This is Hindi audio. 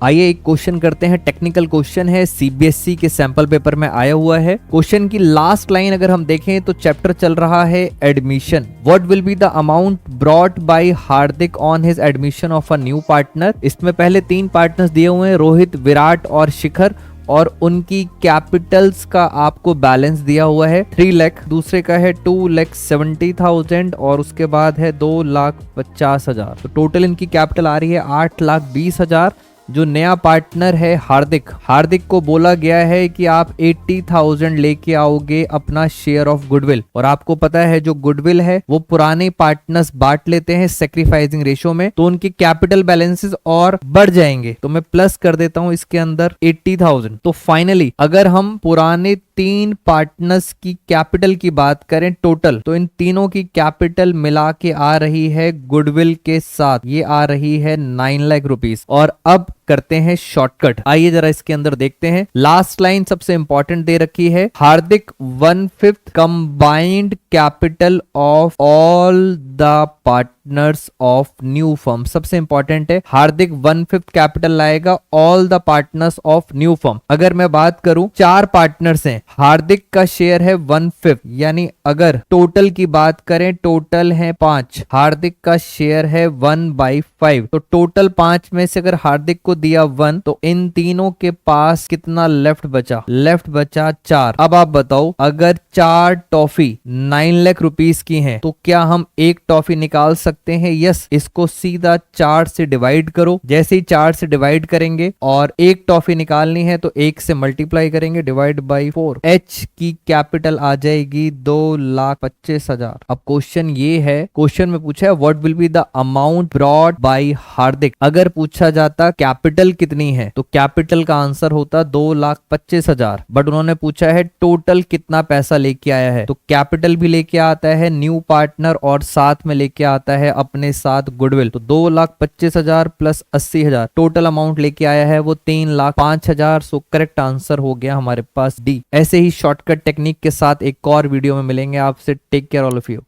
आइए एक क्वेश्चन करते हैं। टेक्निकल क्वेश्चन है, सीबीएसई के सैंपल पेपर में आया हुआ है। क्वेश्चन की लास्ट लाइन अगर हम देखें तो चैप्टर चल रहा है admission. What will be the amount brought by Hardik on his admission of a new partner. इसमें पहले 3 पार्टनर्स दिए हुए हैं, रोहित, विराट और शिखर, और उनकी कैपिटल्स का आपको बैलेंस दिया हुआ है 3 लाख, दूसरे का है 2,70,000 और उसके बाद है 2,50,000। तो टोटल इनकी कैपिटल आ रही है 8,20,000। जो नया पार्टनर है हार्दिक को बोला गया है कि आप 80,000 लेके आओगे अपना शेयर ऑफ गुडविल, और आपको पता है जो गुडविल है वो पुराने पार्टनर्स बांट लेते हैं सैक्रिफाइसिंग रेशो में, तो उनके कैपिटल बैलेंसेस और बढ़ जाएंगे। तो मैं प्लस कर देता हूं इसके अंदर 80,000। तो फाइनली अगर हम पुराने 3 पार्टनर्स की कैपिटल की बात करें टोटल, तो इन तीनों की कैपिटल मिला के आ रही है गुडविल के साथ, ये आ रही है 9 लाख रुपीस। और अब करते हैं शॉर्टकट। आइए जरा इसके अंदर देखते हैं। लास्ट लाइन सबसे इंपॉर्टेंट दे रखी है, हार्दिक 1/5 combined capital of all the partners of new firm. सबसे इंपॉर्टेंट है, हार्दिक 1/5 कैपिटल लाएगा all the partners of new firm. अगर मैं बात करूं 4 पार्टनर्स हैं, हार्दिक का शेयर है 1/5, यानी अगर टोटल की बात करें टोटल है 5, हार्दिक का शेयर है 1/5। तो टोटल 5 में से अगर हार्दिक को दिया 1, तो इन तीनों के पास कितना लेफ्ट बचा? लेफ्ट बचा 4। अब आप बताओ, अगर 4 टॉफी 9 लाख रुपीस की हैं, तो क्या हम एक टॉफी निकाल सकते हैं? यस, इसको सीधा 4 से डिवाइड करो। जैसे ही 4 से डिवाइड करेंगे और एक टॉफी निकालनी है तो 1 से मल्टीप्लाई करेंगे, डिवाइड बाई 4। एच की कैपिटल आ जाएगी 2,25,000। अब क्वेश्चन ये है, क्वेश्चन में पूछा है what will be the amount brought by Hardik. अगर पूछा जाता कैपिटल कितनी है, तो कैपिटल का आंसर होता 2,25,000, बट उन्होंने पूछा है टोटल कितना पैसा लेके आया है, तो कैपिटल भी लेके आता है न्यू पार्टनर और साथ में लेके आता है अपने साथ गुडविल। तो 2,25,000 प्लस 80,000 टोटल अमाउंट लेके आया है वो 3,05,000। सो करेक्ट आंसर हो गया हमारे पास डी। ऐसे ही शॉर्टकट टेक्निक के साथ एक और वीडियो में मिलेंगे आपसे। Take care all of you.